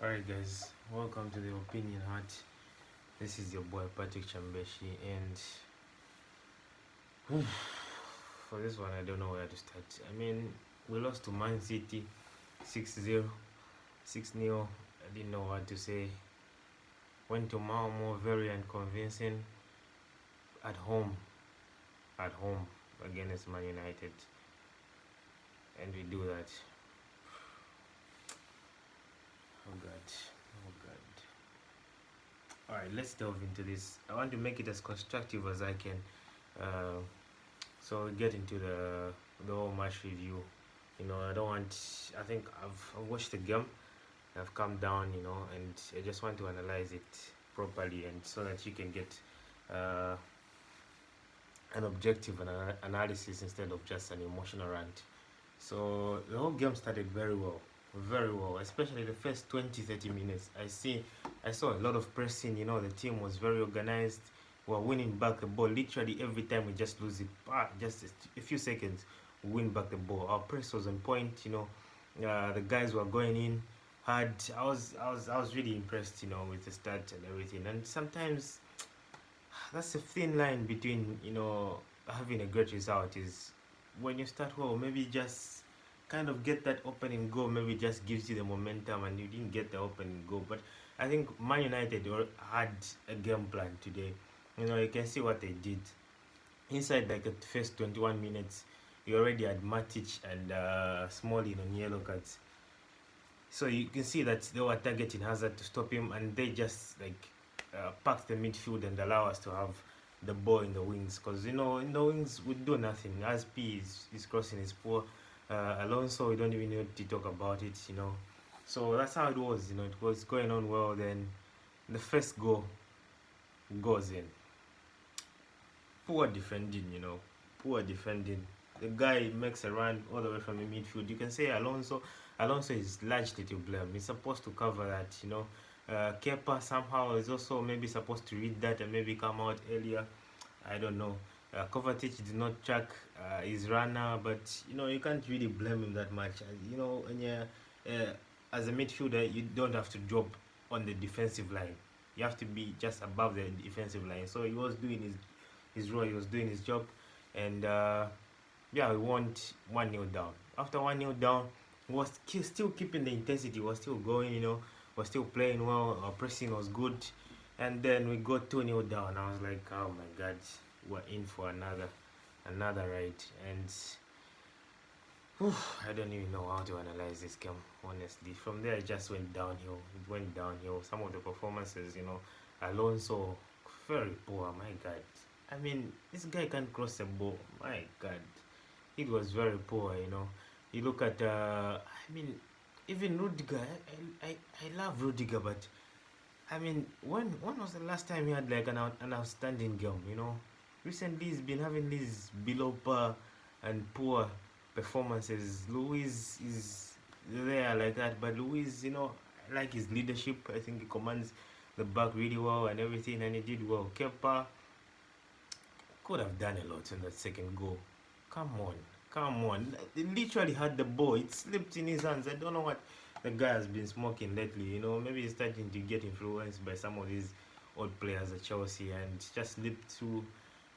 Alright guys, welcome to the Opinion Hut. This is your boy Patrick Chambeshi, and for this one I don't know where to start. We lost to Man City 6-0, 6-0. I didn't know what to say. Went to Malmo, very unconvincing. At home against Man United, and we do that. Oh god. Alright, let's delve into this. I want to make it as constructive as I can. So we get into the whole match review. I think I've watched the game, I've calmed down, and I just want to analyze it properly, and so that you can get an objective analysis instead of just an emotional rant. So the whole game started very well, especially the first 20-30 minutes. I saw a lot of pressing. The team was very organized. We were winning back the ball literally every time we just lose it. Just a few seconds, we win back the ball. Our press was on point. The guys were going in hard. I was really impressed, with the start and everything. And sometimes that's a thin line between having a great result. Is when you start well, maybe just kind of get that opening goal, maybe just gives you the momentum, and you didn't get the opening goal. But I think Man United had a game plan today. You can see what they did inside like the first 21 minutes. You already had Matic and Smalling on yellow cards, so you can see that they were targeting Hazard to stop him, and they just packed the midfield and allow us to have the ball in the wings, because in the wings we do nothing. As P is crossing is poor. Alonso, we don't even need to talk about it. So that's how it was. It was going on well. Then the first goal goes in. Poor defending. Poor defending. The guy makes a run all the way from the midfield. You can say Alonso is largely to blame. He's supposed to cover that. Kepa somehow is also maybe supposed to read that and maybe come out earlier. I don't know. Kovacic did not track his runner, but you can't really blame him that much. When you're as a midfielder, you don't have to drop on the defensive line. You have to be just above the defensive line. So he was doing his role. He was doing his job, and we won 1-0 down. After 1-0 down, we was still keeping the intensity. We was still going. We was still playing well. Our pressing was good, and then we got 2-0 down. I was like, oh my god, we're in for another ride. And I don't even know how to analyze this game, honestly. From there, it just went downhill. Some of the performances, Alonso, very poor. My god, this guy can't cross the ball. My god, it was very poor. You look at even Rudiger. I love Rudiger, but when was the last time he had like an outstanding game? Recently he's been having these below par and poor performances. Luis is there like that, but Luis, I like his leadership. I think he commands the back really well and everything, and he did well. Kepa could have done a lot in that second goal. Come on. He literally had the ball. It slipped in his hands. I don't know what the guy has been smoking lately. Maybe he's starting to get influenced by some of these old players at Chelsea, and just slipped through.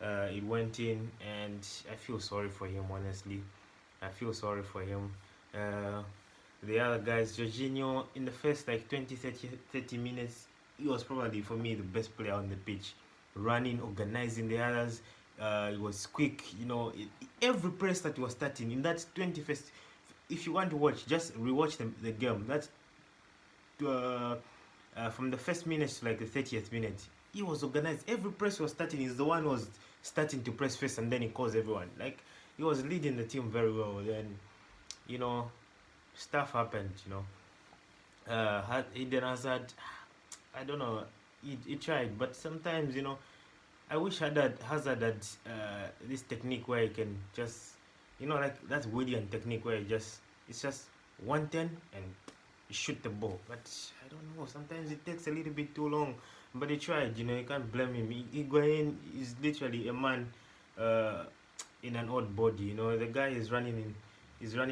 It went in, and I feel sorry for him, honestly. I feel sorry for him. The other guys, Jorginho, in the first 30 minutes, he was probably, for me, the best player on the pitch. Running, organizing the others. It was quick. Every press that he was starting in that 21st. If you want to watch, just rewatch the game. That's from the first minute to the 30th minute. He was organized. Every press he was starting is the one who was starting to press first, and then he calls everyone. He was leading the team very well. Then, stuff happened. Eden Hazard, I don't know. He tried, but sometimes I wish Hazard had this technique where he can just that Willian technique where it's just 110 and shoot the ball. But I don't know. Sometimes it takes a little bit too long. But he tried. You can't blame him. Higuain is literally a man in an odd body. The guy is running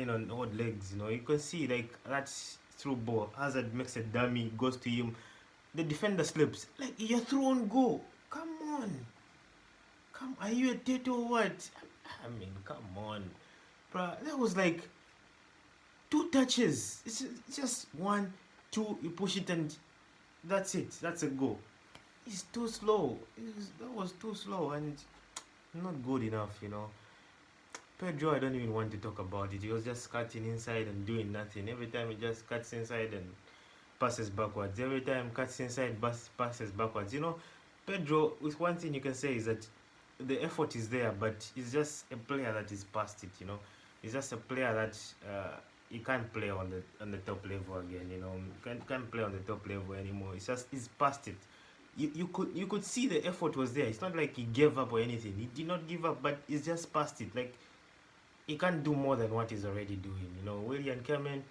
on odd legs. You can see that through ball. Hazard makes a dummy, goes to him. The defender slips. Like, you're through on goal. Come on. Are you a date or what? I mean, come on. Bruh, that was like 2 touches. It's just 1, 2, you push it and that's it. That's a goal. It's too slow. That was too slow and not good enough, you know. Pedro, I don't even want to talk about it. He was just cutting inside and doing nothing. Every time he just cuts inside and passes backwards. Every time cuts inside, passes backwards. You know, Pedro, with one thing you can say is that the effort is there, but he's just a player that is past it, you know. He's just a player that he can't play on the top level again, you know. Can't play on the top level anymore. He's past it. You could see the effort was there. It's not like he gave up or anything. He did not give up, but he's just past it. Like, he can't do more than what he's already doing. You know, Willian came in,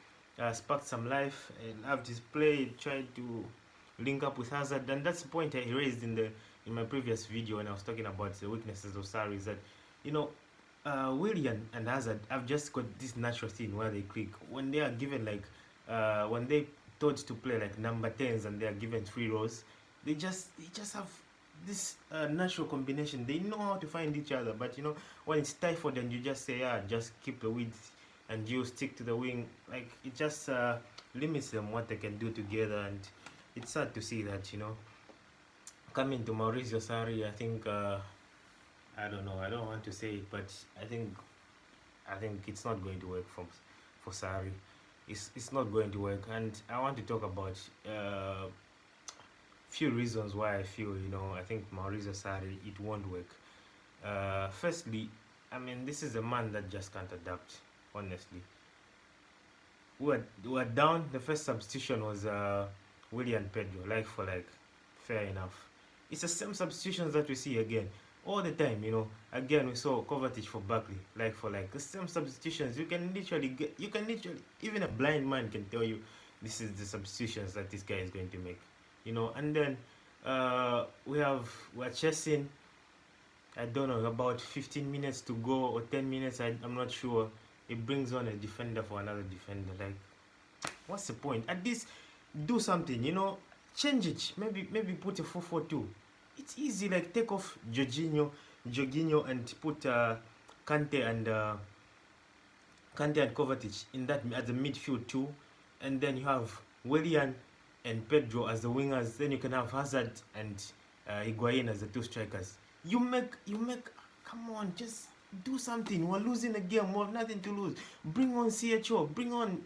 sparked some life, loved his play, tried to link up with Hazard, and that's the point I raised in my previous video when I was talking about the weaknesses of Sarri. Is that, you know, Willian and Hazard have just got this natural thing where they click when they are given like when they taught to play like number 10s and they are given 3 rows. They just have this natural combination. They know how to find each other, but you know, when it's stifled and you just say, yeah, just keep the width and you stick to the wing, like, it just limits them what they can do together. And it's sad to see that, you know, coming to Maurizio Sarri, I think I don't know, I don't want to say it, but I think it's not going to work for Sarri. It's not going to work. And I want to talk about few reasons why I feel, you know, I think Maurizio Sarri, it won't work. Firstly, I mean, this is a man that just can't adapt, honestly. We were down. The first substitution was Willian Pedro, like for like. Fair enough. It's the same substitutions that we see again all the time, you know. Again, we saw Kovacic for Barkley, like for like. The same substitutions. You can literally even a blind man can tell you this is the substitutions that this guy is going to make, you know. And then we're chasing, I don't know, about 15 minutes to go or 10 minutes, I'm not sure. It brings on a defender for another defender. Like, what's the point? At least do something, you know. Change it. Maybe put a 4-4-2. It's easy. Like, take off Jorginho and put Kante and Kovacic in that as the midfield too, and then you have Willian and Pedro as the wingers. Then you can have Hazard and Higuain as the 2 strikers. You make. Come on, just do something. We're losing a game. We have nothing to lose. Bring on CHO. Bring on.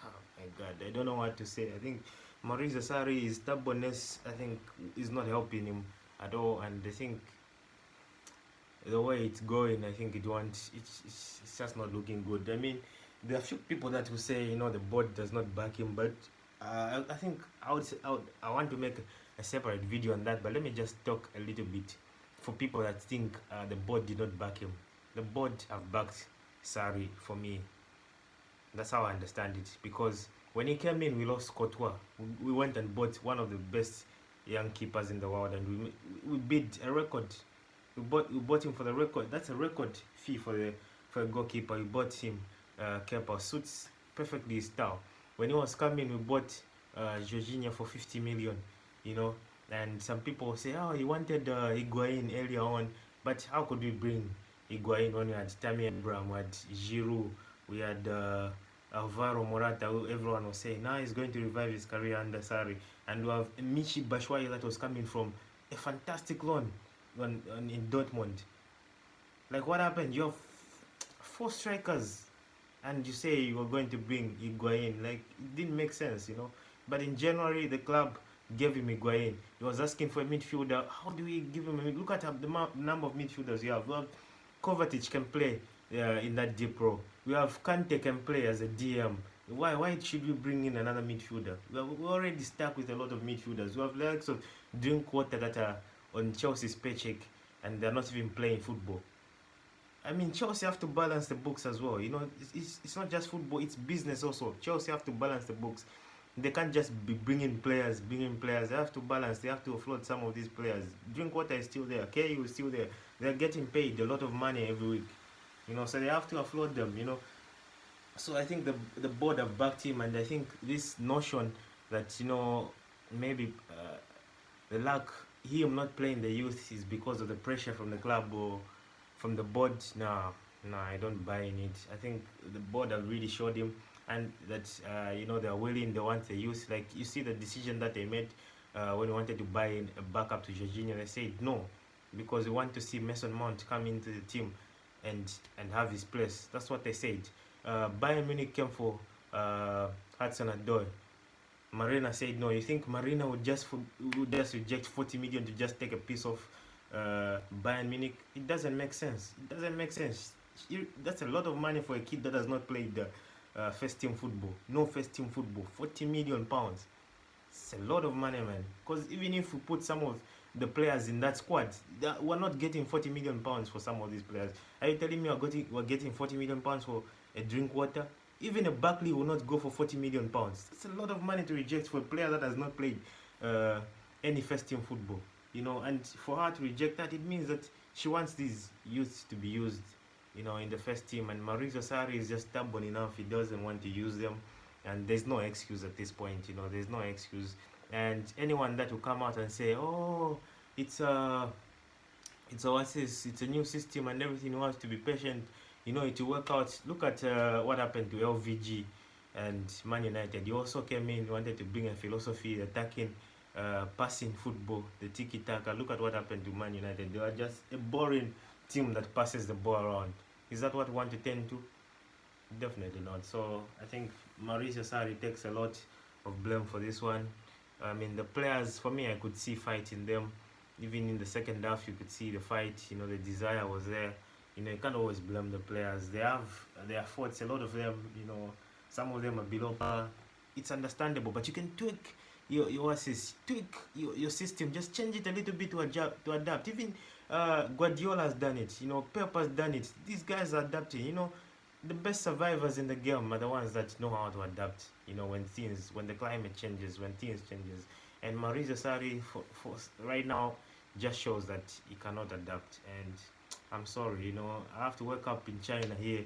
Oh my God, I don't know what to say. I think Maurizio Sarri's stubbornness, I think, is not helping him at all. And I think the way it's going, I think it's just not looking good. I mean, there are a few people that will say, you know, the board does not back him, but I think I want to make a separate video on that. But let me just talk a little bit for people that think the board did not back him. The board have backed Sarri for me. That's how I understand it. Because when he came in, we lost Courtois. We went and bought one of the best young keepers in the world, and we bid a record. We bought him for the record. That's a record fee for a goalkeeper. We bought him. Kepa suits perfectly his style. When he was coming, we bought Jorginho for 50 million. You know, and some people say, oh, he wanted Higuain earlier on, but how could we bring Higuain when we had Tammy Abraham, we had Giroud, we had Alvaro Morata, who everyone was saying, now he's going to revive his career under Sarri. And we have Michy Batshuayi that was coming from a fantastic loan in Dortmund. Like, what happened? You have 4 strikers and you say you were going to bring Higuain. Like, it didn't make sense, you know. But in January, the club gave him Higuain. He was asking for a midfielder. How do we give him a midfielder? Look at the number of midfielders you have. Well, Kovacic can play in that deep row. We have Kante can play as a DM. Why should we bring in another midfielder? We're already stuck with a lot of midfielders. We have likes of Drinkwater that are on Chelsea's paycheck and they're not even playing football. I mean, Chelsea have to balance the books as well. You know, it's not just football, it's business also. Chelsea have to balance the books. They can't just be bringing players. They have to balance. They have to offload some of these players. Drinkwater is still there. KU is still there. They're getting paid a lot of money every week. You know, so they have to offload them, you know. So I think the board have backed him, and I think this notion that, you know, maybe the lack, him not playing the youth is because of the pressure from the club or from the board. Nah, nah, I don't buy in it. I think the board have really showed him, and that you know, they're willing, they want the youth. Like you see the decision that they made when they wanted to buy in a backup to Jorginho. They said no, because we want to see Mason Mount come into the team and have his place. That's what they said. Bayern Munich came for Hudson Odoi. Marina said no. You think Marina would just reject 40 million to just take a piece of Bayern Munich? It doesn't make sense. It doesn't make sense. That's a lot of money for a kid that has not played first team football. No first team football. 40 million pounds. It's a lot of money, man. Because even if we put some of the players in that squad, we're not getting 40 million pounds for some of these players. Are you telling me we're getting 40 million pounds for a drink water? Even a Barkley will not go for 40 million pounds. It's a lot of money to reject for a player that has not played any first team football. You know, and for her to reject that, it means that she wants these youths to be used, you know, in the first team. And Maurizio Sarri is just stubborn enough. He doesn't want to use them. And there's no excuse at this point, you know, there's no excuse. And anyone that will come out and say, oh, it's a it's a new system and everything, you have to be patient, you know, it will work out. Look at what happened to LVG and Man United. He also came in, wanted to bring a philosophy, attacking, passing football, the tiki-taka. Look at what happened to Man United. They were just a boring team that passes the ball around. Is that what we want to tend to? Definitely not. So I think Maurizio Sarri takes a lot of blame for this one. I mean, the players, for me, I could see fight in them. Even in the second half, you could see the fight. You know, the desire was there. You know, you can't always blame the players. They have their faults. A lot of them, you know, some of them are below par. It's understandable, but you can tweak your assist, tweak your system. Just change it a little bit to adapt. Even Guardiola has done it. You know, Pep has done it. These guys are adapting. You know, the best survivors in the game are the ones that know how to adapt, you know, when the climate changes, when things changes. And Maurizio Sarri for right now just shows that he cannot adapt. And I'm sorry, you know, I have to wake up in China here.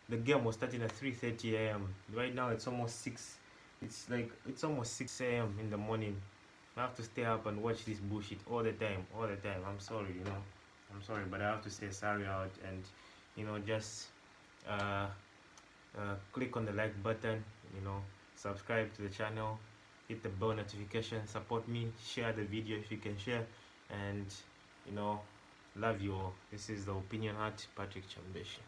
The game was starting at 3:30 a.m. Right now it's almost 6. It's almost 6 a.m. in the morning. I have to stay up and watch this bullshit all the time, all the time. I'm sorry, you know. I'm sorry, but I have to say sorry out, and, you know, just uh, click on the like button, you know, subscribe to the channel, hit the bell notification, support me, share the video if you can share, and, you know, love you all. This is the Opinion Hut, Patrick Chambeshi.